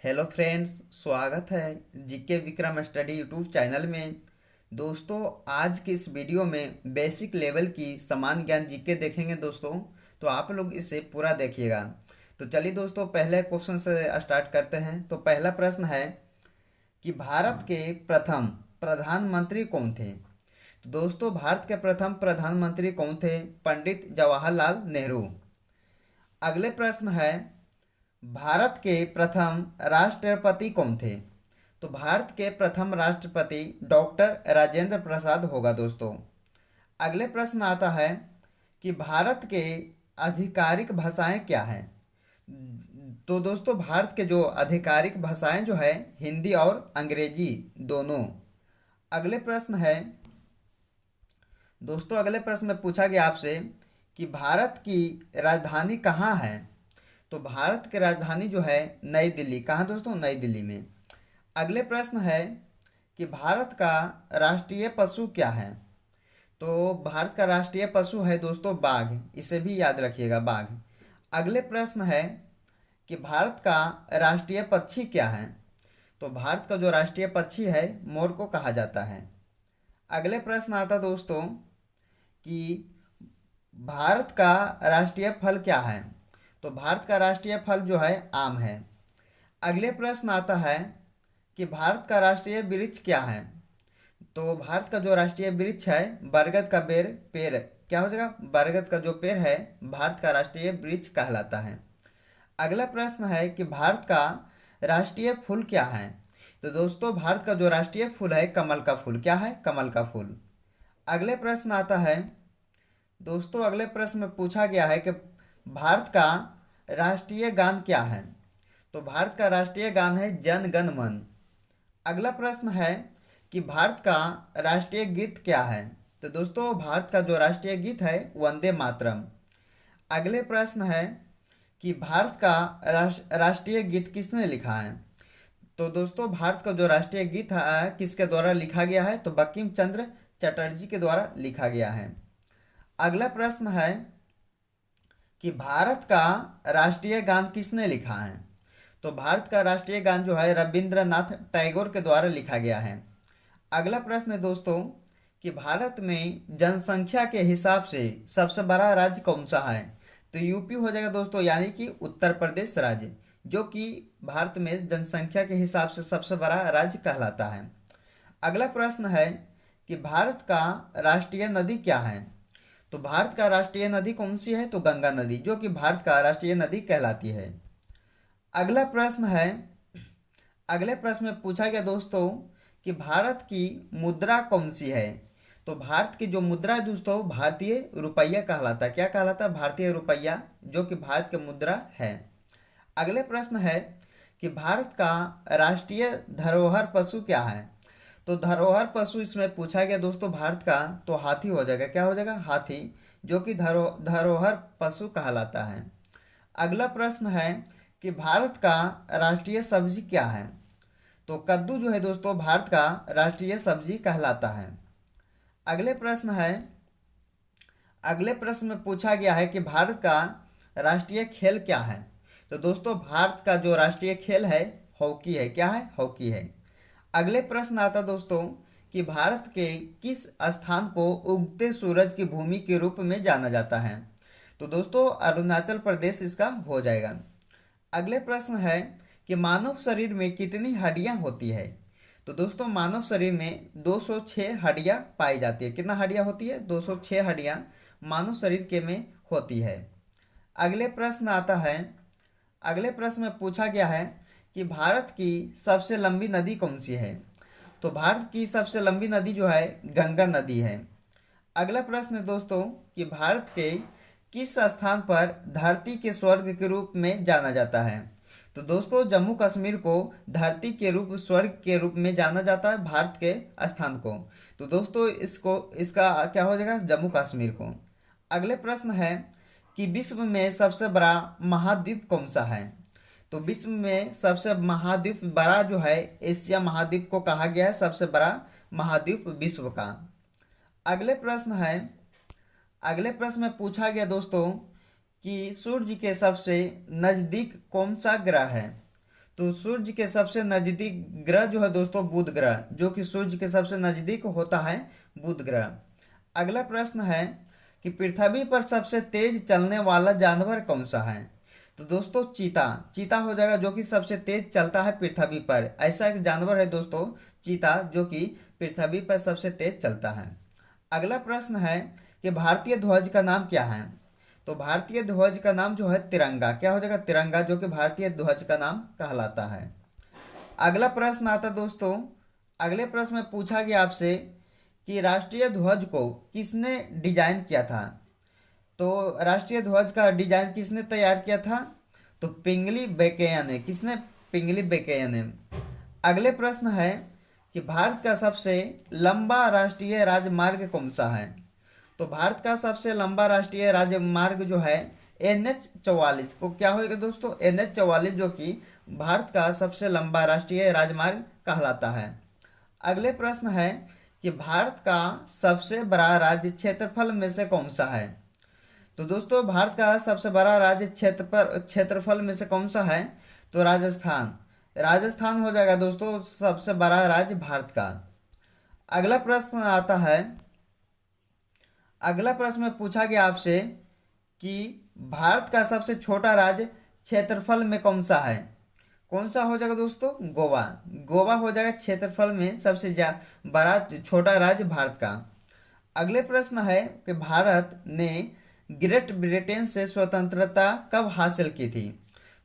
Hello friends, स्वागत है GK Vikram study YouTube channel में। दोस्तों, आज की इस वीडियो में बेसिक लेवल की सामान्य ज्ञान जीके देखेंगे दोस्तों। तो आप लोग इसे पूरा देखिएगा। तो चलिए दोस्तों, पहले क्वेश्चन से स्टार्ट करते हैं। तो पहला प्रश्न है कि भारत के प्रथम प्रधानमंत्री कौन थे। तो दोस्तों, भारत के प्रथम प्रधानमंत्री कौन थे? पंडित जवाहरलाल नेहरू। अगले प्रश्न है, भारत के प्रथम राष्ट्रपति कौन थे? तो भारत के प्रथम राष्ट्रपति डॉक्टर राजेंद्र प्रसाद होगा दोस्तों। अगले प्रश्न आता है कि भारत के आधिकारिक भाषाएं क्या हैं। तो दोस्तों, भारत के जो आधिकारिक भाषाएं जो है हिंदी और अंग्रेजी दोनों। अगले प्रश्न है दोस्तों, अगले प्रश्न में पूछा गया आपसे कि भारत की राजधानी कहाँ है। तो भारत की राजधानी जो है नई दिल्ली। कहाँ दोस्तों? नई दिल्ली में। अगले प्रश्न है कि भारत का राष्ट्रीय पशु क्या है। तो भारत का राष्ट्रीय पशु है दोस्तों बाघ। इसे भी याद रखिएगा, बाघ। अगले प्रश्न है कि भारत का राष्ट्रीय पक्षी क्या है। तो भारत का जो राष्ट्रीय पक्षी है मोर को कहा जाता है। अगले प्रश्न आता दोस्तों कि भारत का राष्ट्रीय फल क्या है। तो भारत का राष्ट्रीय फल जो है आम है। अगले प्रश्न आता है कि भारत का राष्ट्रीय वृक्ष क्या है। तो भारत का जो राष्ट्रीय वृक्ष है बरगद का पेड़ क्या हो जाएगा? बरगद का जो पेड़ है भारत का राष्ट्रीय वृक्ष कहलाता है। अगला प्रश्न है कि भारत का राष्ट्रीय फूल क्या है। तो दोस्तों, भारत का जो राष्ट्रीय फूल है कमल का फूल। क्या है? कमल का फूल। अगले प्रश्न आता है दोस्तों, अगले प्रश्न में पूछा गया है कि भारत का राष्ट्रीय गान क्या है। तो भारत का राष्ट्रीय गान है जन गण मन। अगला प्रश्न है कि भारत का राष्ट्रीय गीत क्या है। तो दोस्तों, भारत का जो राष्ट्रीय गीत है वंदे मातरम। अगले प्रश्न है कि भारत का राष्ट्रीय गीत किसने लिखा है। तो दोस्तों, भारत का जो राष्ट्रीय गीत है किसके द्वारा लिखा गया है। तो बंकिम चंद्र चटर्जी के द्वारा लिखा गया है। अगला प्रश्न है कि भारत का राष्ट्रीय गान किसने लिखा है। तो भारत का राष्ट्रीय गान जो है रविंद्रनाथ टैगोर के द्वारा लिखा गया है। अगला प्रश्न है दोस्तों कि भारत में जनसंख्या के हिसाब से सबसे बड़ा राज्य कौन सा है। तो यूपी हो जाएगा दोस्तों, यानी कि उत्तर प्रदेश राज्य, जो कि भारत में जनसंख्या के हिसाब से सबसे बड़ा राज्य कहलाता है। अगला प्रश्न है कि भारत का राष्ट्रीय नदी क्या है। तो भारत का राष्ट्रीय नदी कौन सी है। तो गंगा नदी, जो कि भारत का राष्ट्रीय नदी कहलाती है। अगला प्रश्न है, अगले प्रश्न में पूछा गया दोस्तों कि भारत की मुद्रा कौन सी है। तो भारत की जो मुद्रा है दोस्तों भारतीय रुपया कहलाता है। क्या कहलाता है? भारतीय रुपया, जो कि भारत की मुद्रा है। अगले प्रश्न है कि भारत का राष्ट्रीय धरोहर पशु क्या है। तो धरोहर पशु इसमें पूछा गया दोस्तों भारत का, तो हाथी हो जाएगा। क्या हो जाएगा? हाथी, जो कि धरोहर पशु कहलाता है। अगला प्रश्न है कि भारत का राष्ट्रीय सब्जी क्या है। तो कद्दू जो है दोस्तों भारत का राष्ट्रीय सब्जी कहलाता है। अगले प्रश्न है, अगले प्रश्न में पूछा गया है कि भारत का राष्ट्रीय खेल क्या है। तो दोस्तों, भारत का जो राष्ट्रीय खेल है हॉकी है। क्या है? हॉकी है। अगले प्रश्न आता दोस्तों कि भारत के किस स्थान को उगते सूरज की भूमि के रूप में जाना जाता है। तो दोस्तों, अरुणाचल प्रदेश इसका हो जाएगा। अगले प्रश्न है कि मानव शरीर में कितनी हड्डियां होती है। तो दोस्तों, मानव शरीर में 206 हड्डियां पाई जाती है। कितना हड्डियां होती है? 206 हड्डियां मानव शरीर के में होती है। अगले प्रश्न आता है, अगले प्रश्न में पूछा गया है कि भारत की सबसे लंबी नदी कौन सी है। तो भारत की सबसे लंबी नदी जो है गंगा नदी है। अगला प्रश्न है दोस्तों कि भारत के किस स्थान पर धरती के स्वर्ग के रूप में जाना जाता है। तो दोस्तों, जम्मू कश्मीर को धरती के रूप स्वर्ग के रूप में जाना जाता है, भारत के स्थान को। तो दोस्तों, इसका क्या हो जाएगा? जम्मू कश्मीर को। अगले प्रश्न है कि विश्व में सबसे बड़ा महाद्वीप कौन सा है। तो विश्व में सबसे महाद्वीप बड़ा जो है एशिया महाद्वीप को कहा गया है सबसे बड़ा महाद्वीप विश्व का। अगले प्रश्न है, अगले प्रश्न में पूछा गया दोस्तों कि सूर्य के सबसे नजदीक कौन सा ग्रह है। तो सूर्य के सबसे नजदीक ग्रह जो है दोस्तों बुध ग्रह, जो कि सूर्य के सबसे नजदीक होता है बुध ग्रह। अगला प्रश्न है कि पृथ्वी पर सबसे तेज चलने वाला जानवर कौन सा है? तो दोस्तों चीता, चीता हो जाएगा, जो कि सबसे तेज चलता है पृथ्वी पर। ऐसा एक जानवर है दोस्तों चीता, जो कि पृथ्वी पर सबसे तेज चलता है। अगला प्रश्न है कि भारतीय ध्वज का नाम क्या है? तो भारतीय ध्वज का नाम जो है तिरंगा, क्या हो जाएगा? तिरंगा, जो कि भारतीय ध्वज का नाम कहलाता है। अगला प्रश्न आता दोस्तों, अगले प्रश्न में पूछा गया आपसे कि राष्ट्रीय ध्वज को किसने डिजाइन किया था? तो राष्ट्रीय ध्वज का डिजाइन किसने तैयार किया था? तो पिंगली बेकेया ने। किसने? पिंगली बेकेया ने। अगले प्रश्न है कि भारत का सबसे लंबा राष्ट्रीय राजमार्ग कौन सा है? तो भारत का सबसे लंबा राष्ट्रीय राजमार्ग जो है NH 44 को क्या होगा दोस्तों? NH 44, जो कि भारत का सबसे लंबा राष्ट्रीय राजमार्ग कहलाता है। अगले प्रश्न है कि भारत का सबसे बड़ा राज्य क्षेत्रफल में से कौन सा है? तो दोस्तों भारत का सबसे बड़ा राज्य क्षेत्रफल में से कौन सा है? तो राजस्थान, राजस्थान हो जाएगा दोस्तों सबसे बड़ा राज्य भारत का। अगला प्रश्न आता है, अगला प्रश्न में पूछा गया आपसे कि भारत का सबसे छोटा राज्य क्षेत्रफल में कौन सा है? कौन सा हो जाएगा दोस्तों? गोवा, गोवा हो जाएगा क्षेत्रफल में सबसे बड़ा छोटा राज्य भारत का। अगले प्रश्न है कि भारत ने ग्रेट ब्रिटेन से स्वतंत्रता कब हासिल की थी?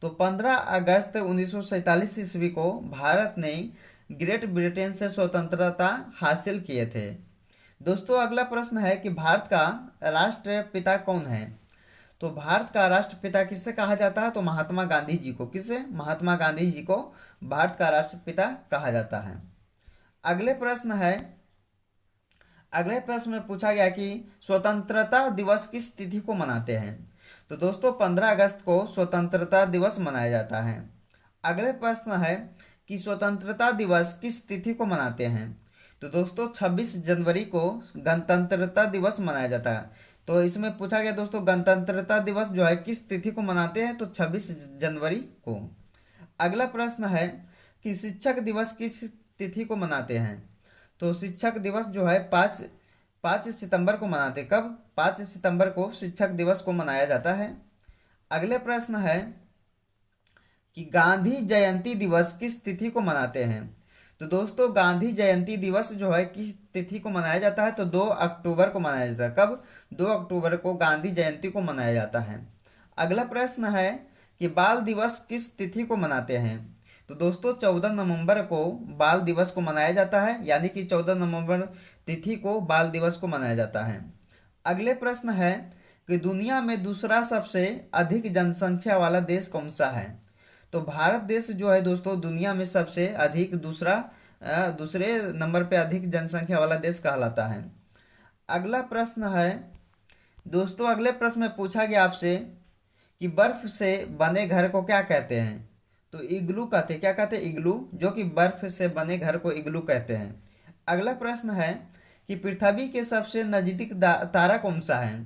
तो 15 अगस्त 1947 ईस्वी को भारत ने ग्रेट ब्रिटेन से स्वतंत्रता हासिल किए थे। दोस्तों अगला प्रश्न है कि भारत का राष्ट्रपिता कौन है? तो भारत का राष्ट्रपिता किससे कहा जाता है? तो महात्मा गांधी जी को। किसे? महात्मा गांधी जी को भारत का राष्ट्रपिता कहा जाता है। अगले प्रश्न है, अगले प्रश्न में पूछा गया कि स्वतंत्रता दिवस किस तिथि को मनाते हैं? तो दोस्तों 15 अगस्त को स्वतंत्रता दिवस मनाया जाता है। अगले प्रश्न है कि स्वतंत्रता दिवस किस तिथि को मनाते हैं? तो दोस्तों 26 जनवरी को गणतंत्रता दिवस मनाया जाता है। तो इसमें पूछा गया दोस्तों गणतंत्रता दिवस जो है किस तिथि को मनाते हैं? तो 26 जनवरी को। अगला प्रश्न है कि शिक्षक दिवस किस तिथि को मनाते हैं? तो शिक्षक दिवस जो है 5 सितंबर को मनाते। कब? 5 सितंबर को शिक्षक दिवस को मनाया जाता है। अगले प्रश्न है कि गांधी जयंती दिवस किस तिथि को मनाते हैं? तो दोस्तों गांधी जयंती दिवस जो है किस तिथि को मनाया जाता है? तो 2 अक्टूबर को मनाया जाता है। कब? 2 अक्टूबर को गांधी जयंती को मनाया जाता है। अगला प्रश्न है कि बाल दिवस किस तिथि को मनाते हैं? तो दोस्तों 14 नवंबर को बाल दिवस को मनाया जाता है, यानी कि 14 नवंबर तिथि को बाल दिवस को मनाया जाता है। अगले प्रश्न है कि दुनिया में दूसरा सबसे अधिक जनसंख्या वाला देश कौन सा है? तो भारत देश जो है दोस्तों दुनिया में सबसे अधिक दूसरे नंबर पे अधिक जनसंख्या वाला देश कहलाता है। अगला प्रश्न है दोस्तों, अगले प्रश्न में पूछा गया आपसे कि बर्फ से बने घर को क्या कहते हैं? तो इग्लू कहते हैं। क्या कहते हैं? इग्लू, जो कि बर्फ से बने घर को इग्लू कहते हैं। अगला प्रश्न है कि पृथ्वी के सबसे नजदीक तारा कौन सा है?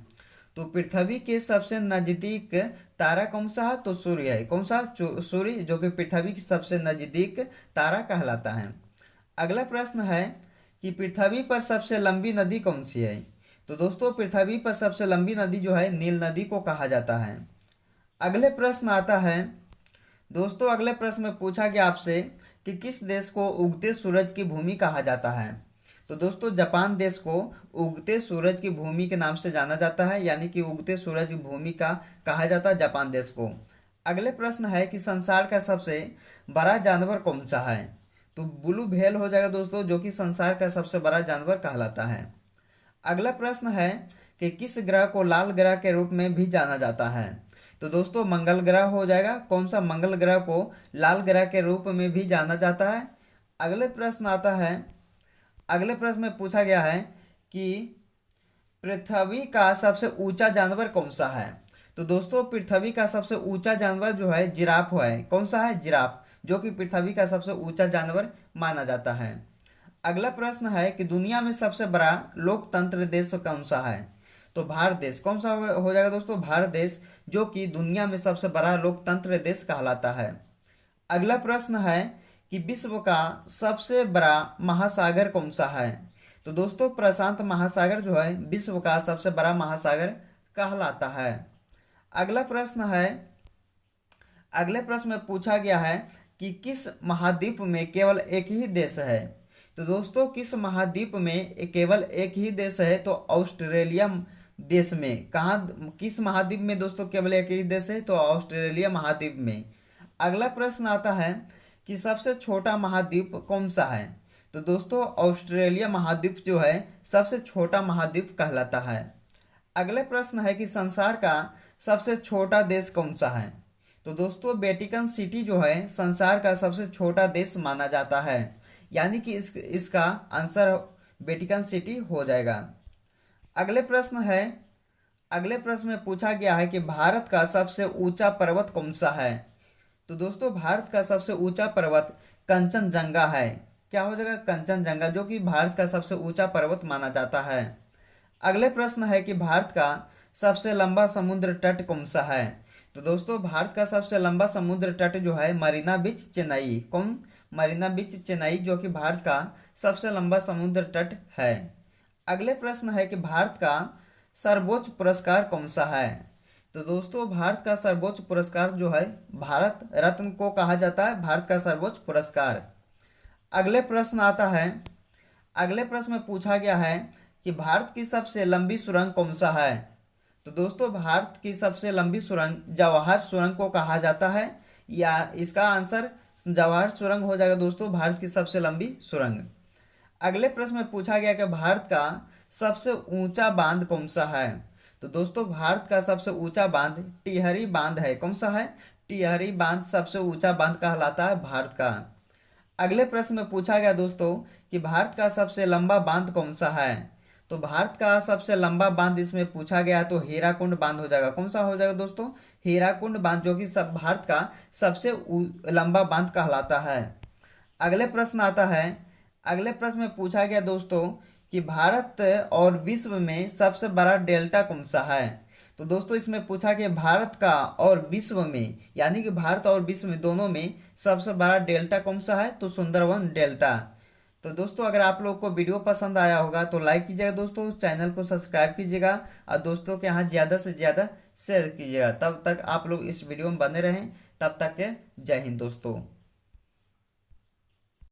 तो पृथ्वी के सबसे नजदीक तारा कौन सा है? तो सूर्य है। कौन सा? सूर्य, जो कि पृथ्वी के सबसे नजदीक तारा कहलाता है। अगला प्रश्न है कि पृथ्वी पर सबसे लंबी नदी कौन सी है? तो दोस्तों पृथ्वी पर सबसे लंबी नदी जो है नील नदी को कहा जाता है। अगले प्रश्न आता है दोस्तों, अगले प्रश्न में पूछा गया आपसे कि किस देश को उगते सूरज की भूमि कहा जाता है? तो दोस्तों जापान देश को उगते सूरज की भूमि के नाम से जाना जाता है, यानी कि उगते सूरज की भूमि का कहा जाता है जापान देश को। अगले प्रश्न है कि संसार का सबसे बड़ा जानवर कौन सा है? तो ब्लू व्हेल हो जाएगा दोस्तों, जो कि संसार का सबसे बड़ा जानवर कहलाता है। अगला प्रश्न है कि किस ग्रह को लाल ग्रह के रूप में भी जाना जाता है? तो दोस्तों मंगल ग्रह हो जाएगा। कौन सा? मंगल ग्रह को लाल ग्रह के रूप में भी जाना जाता है। अगले प्रश्न आता है, अगले प्रश्न में पूछा गया है कि पृथ्वी का सबसे ऊंचा जानवर कौन सा है? तो दोस्तों पृथ्वी का सबसे ऊंचा जानवर जो है जिराफ है। कौन सा है? जिराफ, जो कि पृथ्वी का सबसे ऊंचा जानवर माना जाता है। अगला प्रश्न है कि दुनिया में सबसे बड़ा लोकतंत्र देश कौन सा है? तो भारत देश। कौन सा हो जाएगा दोस्तों? भारत देश, जो कि दुनिया में सबसे बड़ा लोकतंत्र देश कहलाता है। अगला प्रश्न है कि विश्व का सबसे बड़ा महासागर कौन सा है। तो दोस्तों प्रशांत महासागर जो है विश्व का सबसे बड़ा महासागर कहलाता है। अगला प्रश्न है, अगले प्रश्न में पूछा गया है कि किस महाद्वीप में केवल एक ही देश है। तो दोस्तों किस महाद्वीप में केवल एक ही देश है, तो ऑस्ट्रेलिया देश में। कहाँ, किस महाद्वीप में दोस्तों केवल एक ही देश है, तो ऑस्ट्रेलिया महाद्वीप में। अगला प्रश्न आता है कि सबसे छोटा महाद्वीप कौन सा है। तो दोस्तों ऑस्ट्रेलिया महाद्वीप जो है सबसे छोटा महाद्वीप कहलाता है। अगले प्रश्न है कि संसार का सबसे छोटा देश कौन सा है। तो दोस्तों वेटिकन सिटी जो है संसार का सबसे छोटा देश माना जाता है, यानी कि इसका आंसर वेटिकन सिटी हो जाएगा। अगले प्रश्न है, अगले प्रश्न में पूछा गया है कि भारत का सबसे ऊंचा पर्वत कौन सा है। तो दोस्तों भारत का सबसे ऊंचा पर्वत कंचनजंगा है। क्या हो जाएगा, कंचनजंगा, जो कि भारत का सबसे ऊंचा पर्वत माना जाता है। अगले प्रश्न है कि भारत का सबसे लंबा समुद्र तट कौन सा है। तो दोस्तों भारत का सबसे लंबा समुद्र तट जो है मरीना बीच चेन्नई। कौन, मरीना बीच चेन्नई, जो कि भारत का सबसे लंबा समुद्र तट है। अगले प्रश्न है कि भारत का सर्वोच्च पुरस्कार कौन सा है। तो दोस्तों भारत का सर्वोच्च पुरस्कार जो है भारत रत्न को कहा जाता है, भारत का सर्वोच्च पुरस्कार। अगले प्रश्न आता है, अगले प्रश्न में पूछा गया है कि भारत की सबसे लंबी सुरंग कौन सा है। तो दोस्तों भारत की सबसे लंबी सुरंग जवाहर सुरंग को कहा जाता है, या इसका आंसर जवाहर सुरंग हो जाएगा दोस्तों, भारत की सबसे लंबी सुरंग। अगले प्रश्न में पूछा गया कि भारत का सबसे ऊंचा बांध कौन सा है। तो दोस्तों भारत का सबसे ऊंचा बांध टिहरी बांध है। कौन सा है, टिहरी बांध सबसे ऊंचा बांध कहलाता है भारत का। अगले प्रश्न में पूछा गया दोस्तों कि भारत का सबसे लंबा बांध कौन सा है। तो भारत का सबसे लंबा बांध इसमें पूछा गया है तो हीराकुंड बांध हो जाएगा। कौन सा हो जाएगा दोस्तों, हीराकुंड बांध, जो कि सब भारत का सबसे लंबा बांध कहलाता है। अगले प्रश्न आता है, अगले प्रश्न में पूछा गया दोस्तों कि भारत और विश्व में सबसे बड़ा डेल्टा कौन सा है। तो दोस्तों इसमें पूछा कि भारत का और विश्व में, यानी कि भारत और विश्व में दोनों में सबसे बड़ा डेल्टा कौन सा है, तो सुंदरवन डेल्टा। तो दोस्तों अगर आप लोग को वीडियो पसंद आया होगा तो लाइक कीजिएगा दोस्तों, चैनल को सब्सक्राइब कीजिएगा और दोस्तों के यहाँ ज़्यादा से ज़्यादा शेयर कीजिएगा। तब तक आप लोग इस वीडियो में बने रहें, तब तक के जय हिंद दोस्तों।